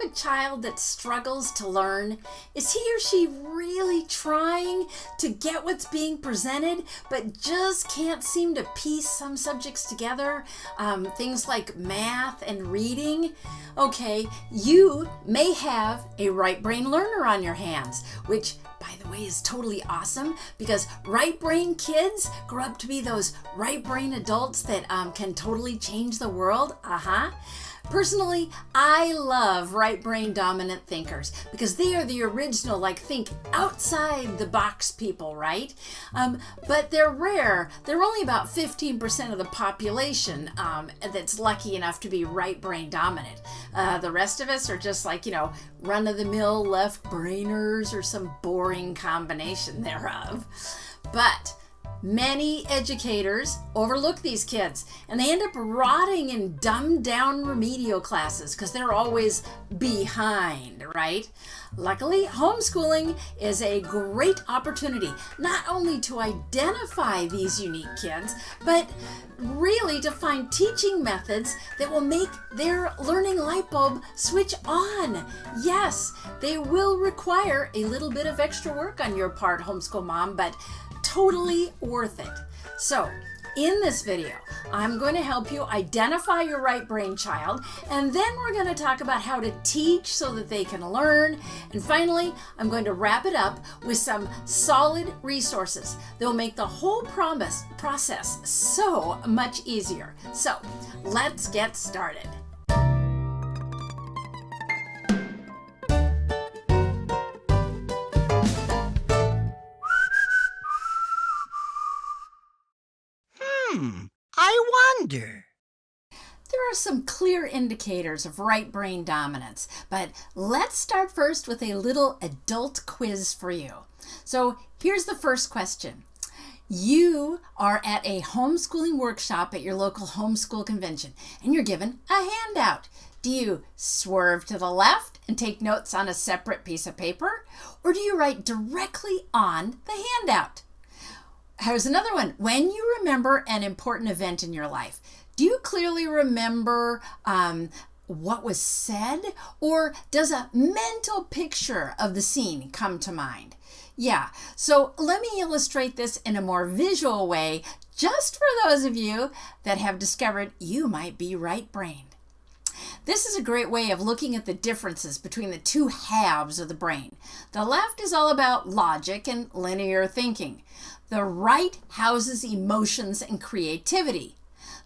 have a child that struggles to learn? Is he or she really trying to get what's being presented, but just can't seem to piece some subjects together? Things like math and reading. Okay, you may have a right brain learner on your hands, which, by the way, is totally awesome because right brain kids grow up to be those right brain adults that can totally change the world. Personally, I love right brain dominant thinkers because they are the original, think outside the box people, right? But they're rare. They're only about 15% of the population that's lucky enough to be right brain dominant. The rest of us are just run of the mill left brainers or some boring combination thereof. But many educators overlook these kids and they end up rotting in dumbed down remedial classes because they're always behind, right? Luckily, homeschooling is a great opportunity not only to identify these unique kids, but really to find teaching methods that will make their learning light bulb switch on. Yes, they will require a little bit of extra work on your part, homeschool mom, but totally worth it. So, in this video, I'm going to help you identify your right brain child, and then we're going to talk about how to teach so that they can learn. And finally, I'm going to wrap it up with some solid resources that will make the whole process so much easier. So, let's get started. I wonder. There are some clear indicators of right brain dominance, but let's start first with a little adult quiz for you. So here's the first question. You are at a homeschooling workshop at your local homeschool convention, and you're given a handout. Do you swerve to the left and take notes on a separate piece of paper, or do you write directly on the handout? Here's another one. When you remember an important event in your life, do you clearly remember what was said, or does a mental picture of the scene come to mind? Yeah, so let me illustrate this in a more visual way, just for those of you that have discovered you might be right-brained. This is a great way of looking at the differences between the two halves of the brain. The left is all about logic and linear thinking. The right houses emotions and creativity.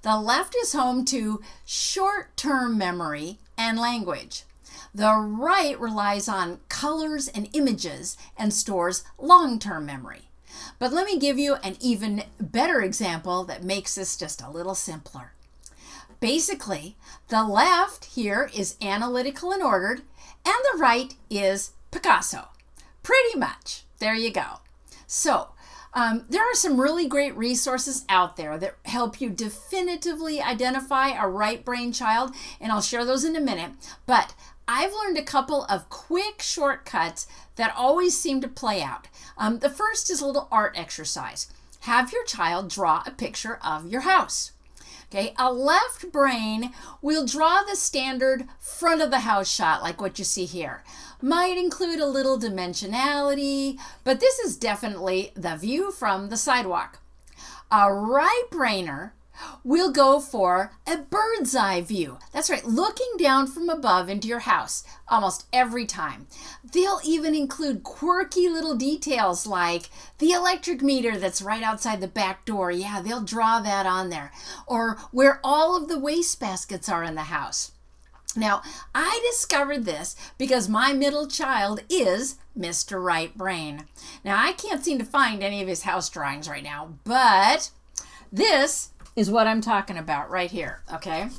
The left is home to short-term memory and language. The right relies on colors and images and stores long-term memory. But let me give you an even better example that makes this just a little simpler. Basically, the left here is analytical and ordered, and the right is Picasso. Pretty much. There you go. So, there are some really great resources out there that help you definitively identify a right brain child, and I'll share those in a minute. But I've learned a couple of quick shortcuts that always seem to play out. The first is a little art exercise. Have your child draw a picture of your house. Okay, a left brain will draw the standard front of the house shot like what you see here. Might include a little dimensionality, but this is definitely the view from the sidewalk. A right brainer will go for a bird's eye view. That's right, looking down from above into your house almost every time. They'll even include quirky little details like the electric meter that's right outside the back door. Yeah, they'll draw that on there. Or where all of the waste baskets are in the house. Now, I discovered this because my middle child is Mr. Right Brain. Now, I can't seem to find any of his house drawings right now, but this is what I'm talking about right here, okay?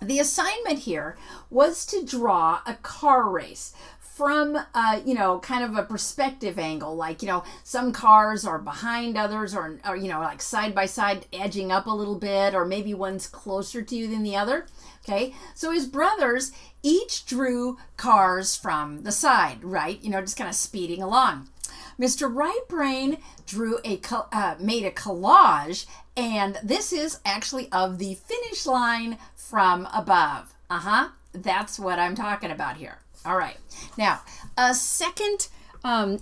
The assignment here was to draw a car race from, kind of a perspective angle, like, some cars are behind others or like side by side edging up a little bit, or maybe one's closer to you than the other, okay? So his brothers each drew cars from the side, right? Just kind of speeding along. Mr. Right Brain made a collage, and this is actually of the finish line from above. that's what I'm talking about here. All right. Now, a second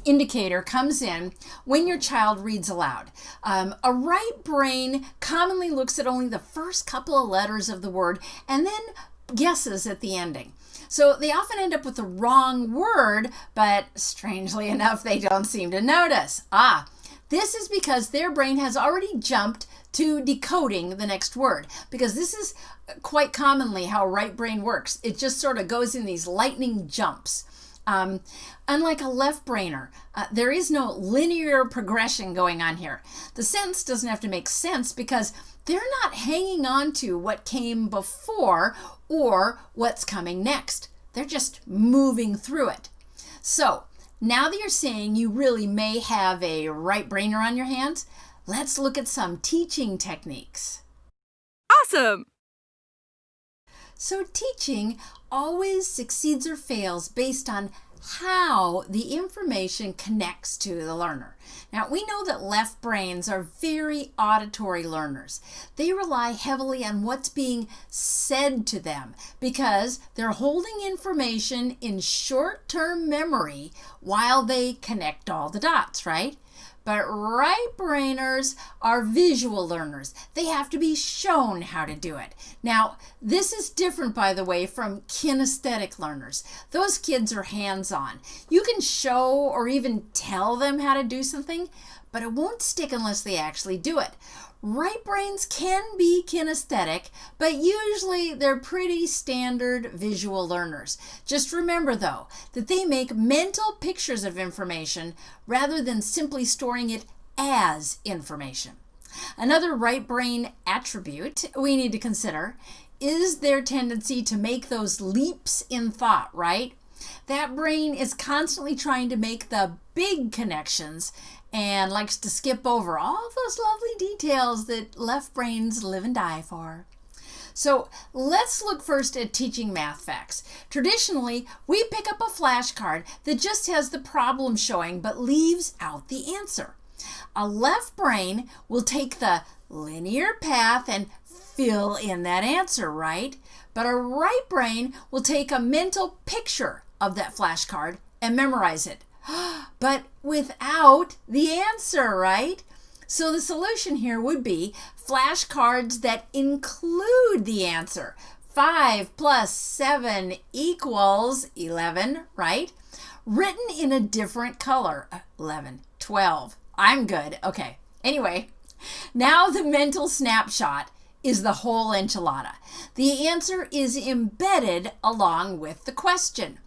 indicator comes in when your child reads aloud. A right brain commonly looks at only the first couple of letters of the word and then guesses at the ending. So they often end up with the wrong word, but strangely enough, they don't seem to notice. This is because their brain has already jumped to decoding the next word, because this is quite commonly how right brain works. It just sort of goes in these lightning jumps. Unlike a left brainer, there is no linear progression going on here. The sentence doesn't have to make sense because they're not hanging on to what came before or what's coming next. They're just moving through it. So now that you're saying you really may have a right brainer on your hands, let's look at some teaching techniques. Awesome! So teaching always succeeds or fails based on how the information connects to the learner. Now, we know that left brains are very auditory learners. They rely heavily on what's being said to them because they're holding information in short-term memory while they connect all the dots, right? But right brainers are visual learners. They have to be shown how to do it. Now, this is different, by the way, from kinesthetic learners. Those kids are hands-on. You can show or even tell them how to do something, but it won't stick unless they actually do it. Right brains can be kinesthetic, but usually they're pretty standard visual learners. Just remember, though, that they make mental pictures of information rather than simply storing it as information. Another right brain attribute we need to consider is their tendency to make those leaps in thought, right? That brain is constantly trying to make the big connections and likes to skip over all those lovely details that left brains live and die for. So let's look first at teaching math facts. Traditionally, we pick up a flashcard that just has the problem showing but leaves out the answer. A left brain will take the linear path and fill in that answer, right? But a right brain will take a mental picture of that flashcard and memorize it, but without the answer, right? So the solution here would be flashcards that include the answer. 5 plus 7 equals 11, right? Written in a different color. 11, 12. I'm good. Okay. Anyway, now the mental snapshot is the whole enchilada. The answer is embedded along with the question.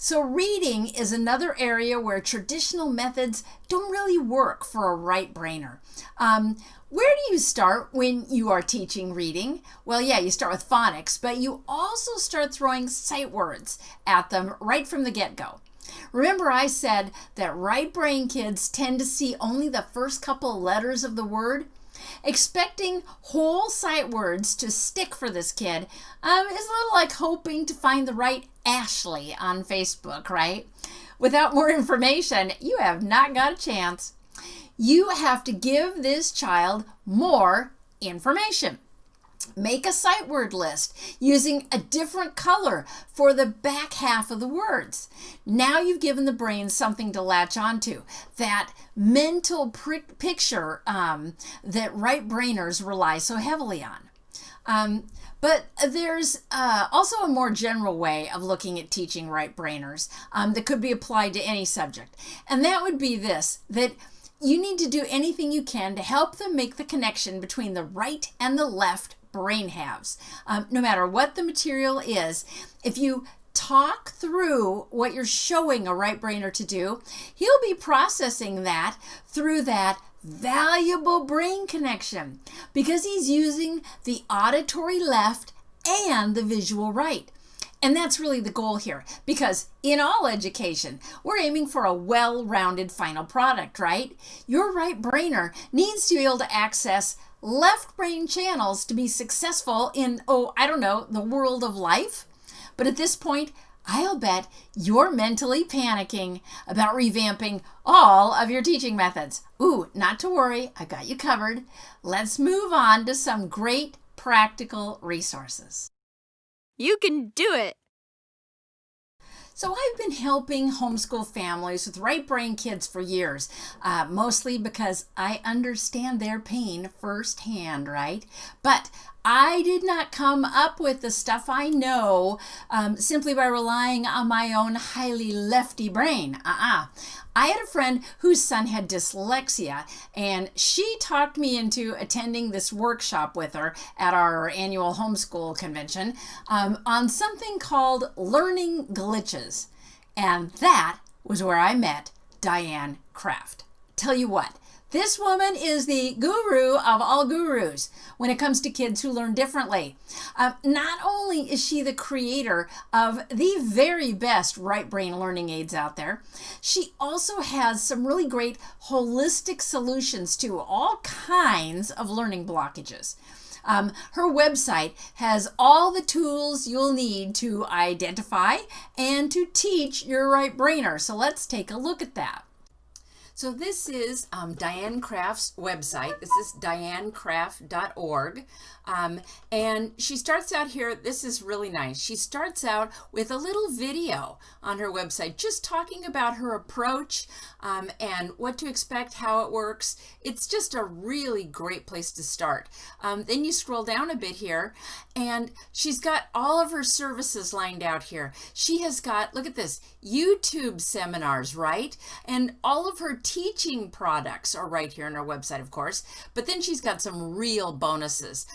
So reading is another area where traditional methods don't really work for a right brainer. Where do you start when you are teaching reading? Well, yeah, you start with phonics, but you also start throwing sight words at them right from the get-go. Remember I said that right brain kids tend to see only the first couple letters of the word? Expecting whole sight words to stick for this kid is a little like hoping to find the right Ashley on Facebook, right? Without more information, you have not got a chance. You have to give this child more information. Make a sight word list using a different color for the back half of the words. Now you've given the brain something to latch onto, that mental picture that right brainers rely so heavily on. But there's also a more general way of looking at teaching right brainers that could be applied to any subject. And that would be this, that you need to do anything you can to help them make the connection between the right and the left brain halves. No matter what the material is, if you talk through what you're showing a right brainer to do, he'll be processing that through that valuable brain connection because he's using the auditory left and the visual right. And that's really the goal here, because in all education, we're aiming for a well-rounded final product, right? Your right brainer needs to be able to access left brain channels to be successful in, the world of life. But at this point, I'll bet you're mentally panicking about revamping all of your teaching methods. Ooh, not to worry, I got you covered. Let's move on to some great practical resources. You can do it! So I've been helping homeschool families with right brain kids for years, mostly because I understand their pain firsthand, right? But I did not come up with the stuff I know simply by relying on my own highly lefty brain. I had a friend whose son had dyslexia, and she talked me into attending this workshop with her at our annual homeschool convention on something called learning glitches. And that was where I met Dianna Kraft. Tell you what, this woman is the guru of all gurus when it comes to kids who learn differently. Not only is she the creator of the very best right brain learning aids out there, she also has some really great holistic solutions to all kinds of learning blockages. Her website has all the tools you'll need to identify and to teach your right brainer. So let's take a look at that. So this is Dianna Kraft's website. This is diannakraft.org. And she starts out here, this is really nice. She starts out with a little video on her website, just talking about her approach and what to expect, how it works. It's just a really great place to start. Then you scroll down a bit here, and she's got all of her services lined out here. She has got, look at this, YouTube seminars, right? And all of her teaching products are right here on her website, of course. But then she's got some real bonuses.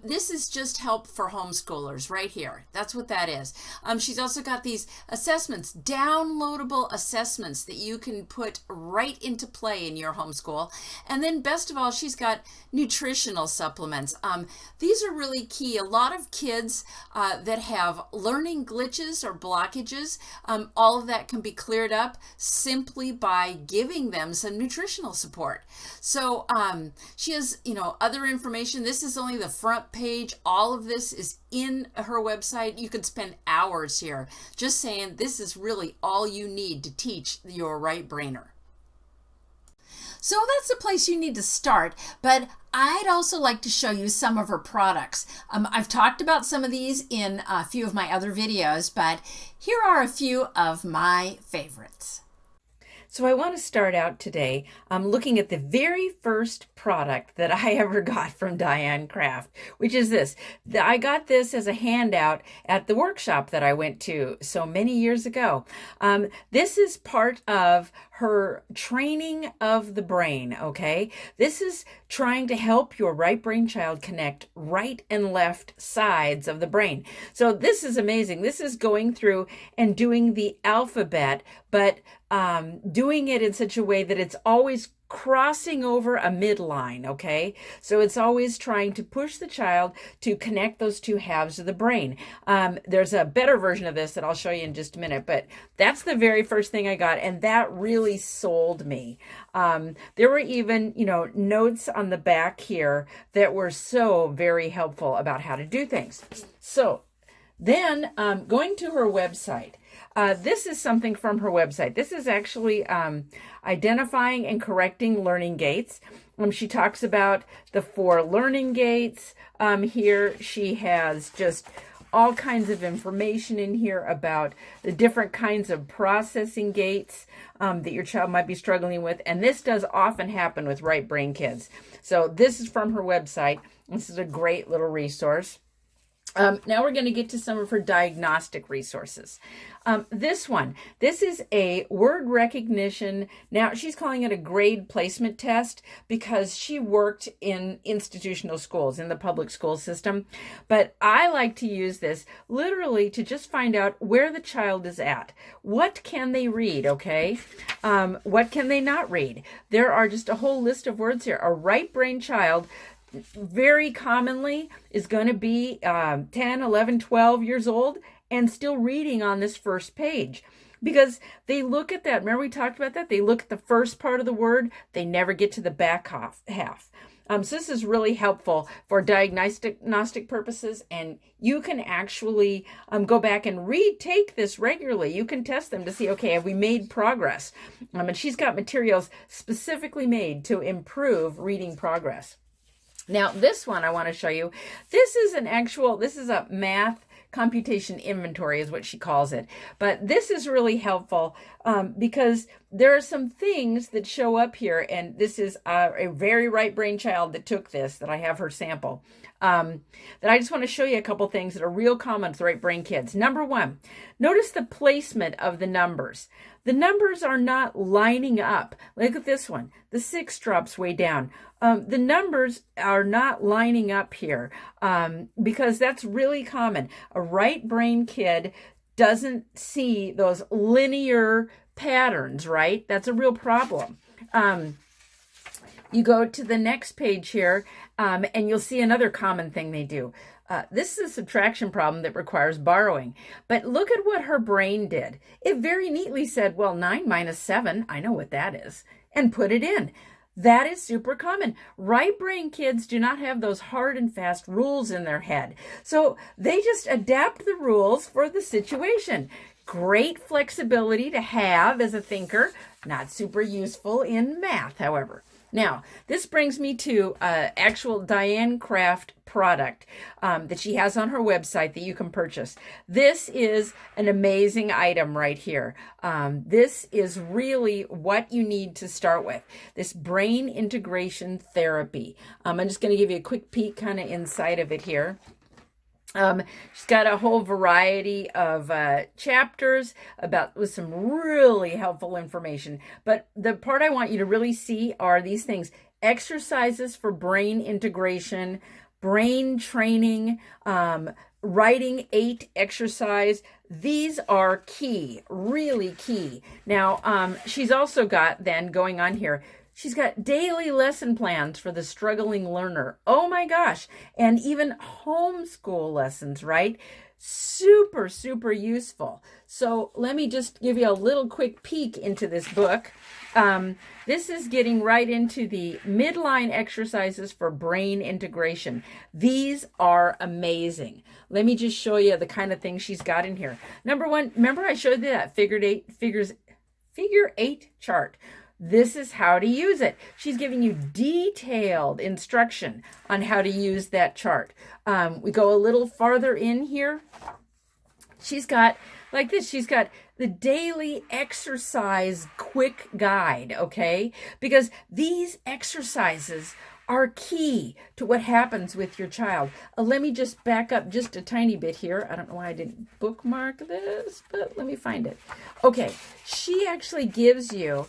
This is just help for homeschoolers right here. That's what that is. She's also got these assessments, downloadable assessments that you can put right into play in your homeschool. And then best of all, she's got nutritional supplements. These are really key. A lot of kids that have learning glitches or blockages, all of that can be cleared up simply by giving them some nutritional support. So she has, other information. This is only the front page. All of this is in her website. You could spend hours here just saying this is really all you need to teach your right brainer. So that's the place you need to start, but I'd also like to show you some of her products. I've talked about some of these in a few of my other videos, but here are a few of my favorites. So I want to start out today looking at the very first product that I ever got from Dianna Kraft, which is this. I got this as a handout at the workshop that I went to so many years ago. This is part of her training of the brain, okay? This is trying to help your right brain child connect right and left sides of the brain. So this is amazing. This is going through and doing the alphabet, but doing it in such a way that it's always crossing over a midline, okay? So it's always trying to push the child to connect those two halves of the brain. There's a better version of this that I'll show you in just a minute, but that's the very first thing I got, and that really sold me. There were even, notes on the back here that were so very helpful about how to do things. So then going to her website, this is something from her website. This is actually identifying and correcting learning gates. She talks about the 4 learning gates. Here she has just all kinds of information in here about the different kinds of processing gates that your child might be struggling with. And this does often happen with right brain kids. So this is from her website. This is a great little resource. Now we're going to get to some of her diagnostic resources. This is a word recognition. Now she's calling it a grade placement test because she worked in institutional schools, in the public school system. But I like to use this literally to just find out where the child is at. What can they read, okay? What can they not read? There are just a whole list of words here. A right brain child very commonly is going to be 10, 11, 12 years old and still reading on this first page because they look at that. Remember we talked about that? They look at the first part of the word. They never get to the back half. So this is really helpful for diagnostic purposes, and you can actually go back and retake this regularly. You can test them to see, okay, have we made progress? And she's got materials specifically made to improve reading progress. Now, this one I want to show you. This is a math computation inventory is what she calls it. But this is really helpful because there are some things that show up here, and this is a very right brain child that took this, that I have her sample, that I just want to show you a couple things that are real common to right brain kids. Number one, notice the placement of the numbers. The numbers are not lining up. Look at this one. The 6 drops way down. The numbers are not lining up here because that's really common. A right brain kid doesn't see those linear patterns, right? That's a real problem. You go to the next page here, and you'll see another common thing they do. This is a subtraction problem that requires borrowing. But look at what her brain did. It very neatly said, well, 9 minus 7, I know what that is, and put it in. That is super common. Right brain kids do not have those hard and fast rules in their head. So they just adapt the rules for the situation. Great flexibility to have as a thinker, not super useful in math, however. Now, this brings me to actual Dianna Kraft product that she has on her website that you can purchase. This is an amazing item right here. This is really what you need to start with, this brain integration therapy. I'm just going to give you a quick peek kind of inside of it here. She's got a whole variety of chapters with some really helpful information. But the part I want you to really see are these things: exercises for brain integration, brain training, writing 8 exercise. These are key, really key. Now, she's also got then going on here, she's got daily lesson plans for the struggling learner. Oh my gosh. And even homeschool lessons, right? Super, super useful. So let me just give you a little quick peek into this book. This is getting right into the midline exercises for brain integration. These are amazing. Let me just show you the kind of things she's got in here. Number one, remember I showed you that figure 8 chart. This is how to use it. She's giving you detailed instruction on how to use that chart. We go a little farther in here. She's got like this. She's got the daily exercise quick guide, okay? Because these exercises are key to what happens with your child. Let me just back up just a tiny bit here. I don't know why I didn't bookmark this, but let me find it. Okay, she actually gives you,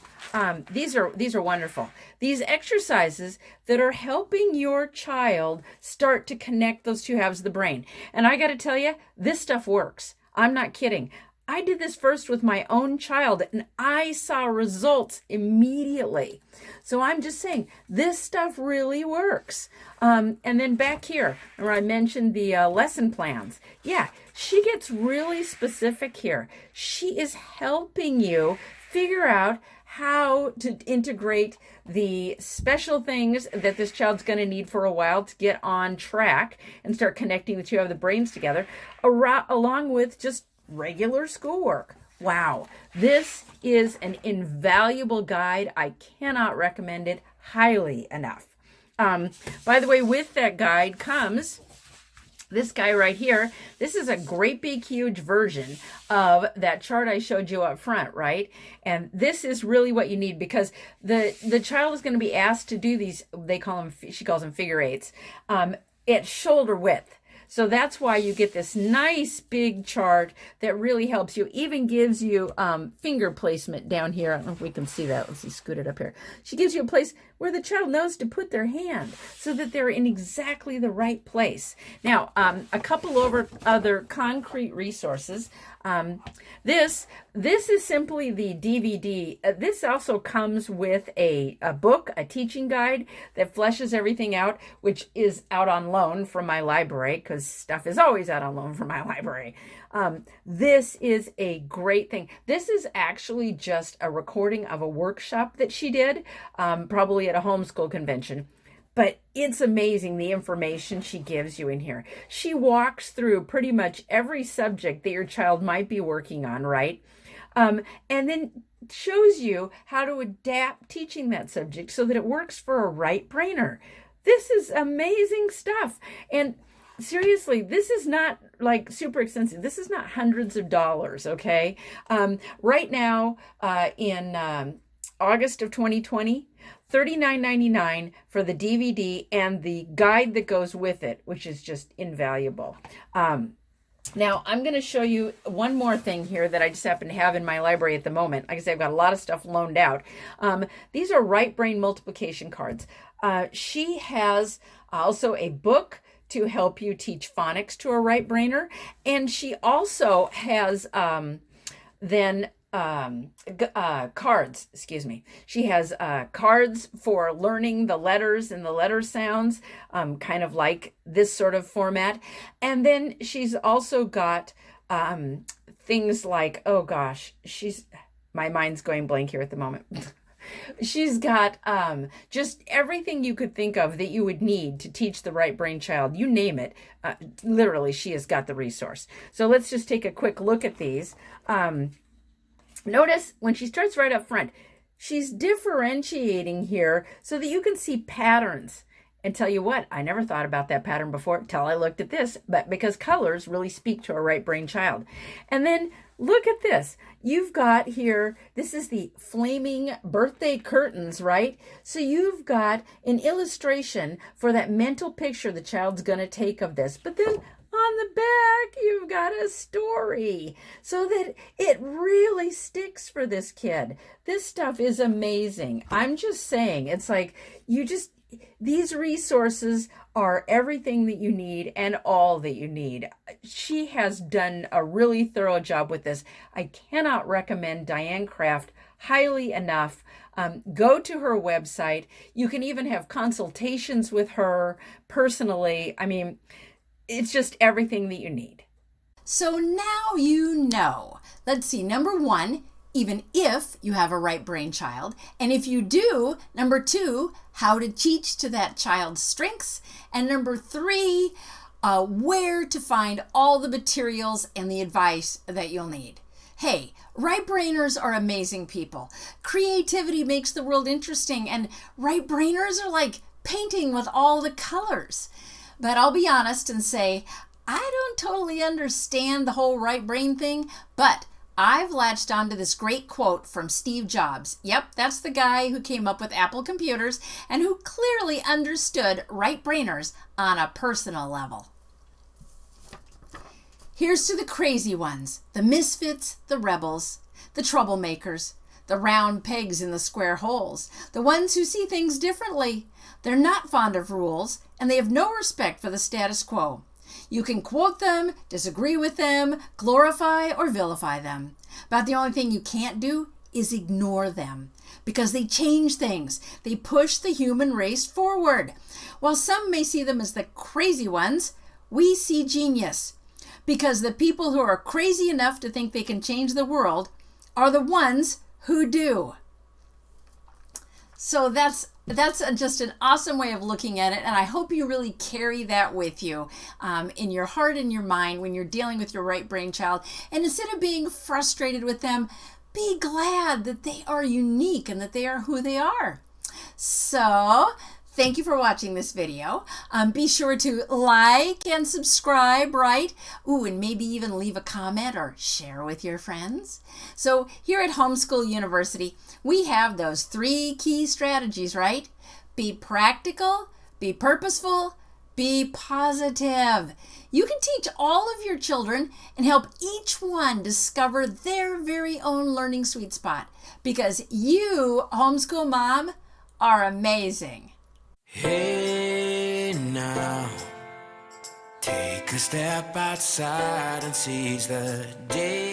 these are wonderful. These exercises that are helping your child start to connect those two halves of the brain. And I got to tell you, this stuff works. I'm not kidding. I did this first with my own child, and I saw results immediately. So I'm just saying, this stuff really works. And then back here, where I mentioned the lesson plans. Yeah, she gets really specific here. She is helping you figure out how to integrate the special things that this child's going to need for a while to get on track and start connecting the two of the brains together, along with just regular schoolwork. Wow, this is an invaluable guide. I cannot recommend it highly enough. By the way, with that guide comes this guy right here. This is a great big huge version of that chart I showed you up front, right? And this is really what you need, because the child is going to be asked to do these, she calls them figure 8s, at shoulder width. So that's why you get this nice big chart that really helps you, even gives you finger placement down here. I don't know if we can see that. Let's see, scoot it up here. She gives you a place where the child knows to put their hand so that they're in exactly the right place. Now, a couple other concrete resources. This is simply the DVD. This also comes with a book, a teaching guide that fleshes everything out, which is out on loan from my library, because stuff is always out on loan from my library. This is a great thing. This is actually just a recording of a workshop that she did, probably at a homeschool convention. But it's amazing the information she gives you in here. She walks through pretty much every subject that your child might be working on, right? And then shows you how to adapt teaching that subject so that it works for a right brainer. This is amazing stuff. And seriously, this is not like super expensive. This is not hundreds of dollars, okay? Right now, in August of 2020, $39.99 for the DVD and the guide that goes with it, which is just invaluable. Now, I'm going to show you one more thing here that I just happen to have in my library at the moment. Like I said, I've got a lot of stuff loaned out. These are right brain multiplication cards. She has also a book to help you teach phonics to a right brainer. And she also has cards, excuse me. She has cards for learning the letters and the letter sounds, kind of like this sort of format. And then she's also got things like, oh gosh, my mind's going blank here at the moment. She's got just everything you could think of that you would need to teach the right brain child. You name it. Literally, she has got the resource. So let's just take a quick look at these. Notice when she starts right up front, she's differentiating here so that you can see patterns. And tell you what, I never thought about that pattern before until I looked at this, but because colors really speak to a right brain child. And then look at this. You've got here, this is the flaming birthday curtains, right? So you've got an illustration for that mental picture the child's going to take of this. But then on the back, you've got a story so that it really sticks for this kid. This stuff is amazing. I'm just saying, it's like these resources are everything that you need and all that you need. She has done a really thorough job with this. I cannot recommend Dianna Kraft highly enough. Go to her website. You can even have consultations with her personally. I mean, it's just everything that you need. So now you know. Let's see, number one, even if you have a right brain child, and if you do, number two, how to teach to that child's strengths, and number three, where to find all the materials and the advice that you'll need. Hey, right brainers are amazing people. Creativity makes the world interesting, and right brainers are like painting with all the colors. But I'll be honest and say, I don't totally understand the whole right brain thing, but I've latched onto this great quote from Steve Jobs. Yep, that's the guy who came up with Apple computers and who clearly understood right brainers on a personal level. Here's to the crazy ones, the misfits, the rebels, the troublemakers, the round pegs in the square holes, the ones who see things differently. They're not fond of rules, and they have no respect for the status quo. You can quote them, disagree with them, glorify or vilify them. But the only thing you can't do is ignore them, because they change things. They push the human race forward. While some may see them as the crazy ones, we see genius, because the people who are crazy enough to think they can change the world are the ones who do. So that's just an awesome way of looking at it, and I hope you really carry that with you in your heart and your mind when you're dealing with your right brain child. And instead of being frustrated with them, be glad that they are unique and that they are who they are. So thank you for watching this video. Be sure to like and subscribe, right? Ooh, and maybe even leave a comment or share with your friends. So here at Homeschool University, we have those 3 key strategies, right? Be practical, be purposeful, be positive. You can teach all of your children and help each one discover their very own learning sweet spot, because you, homeschool mom, are amazing. Hey now, take a step outside and seize the day.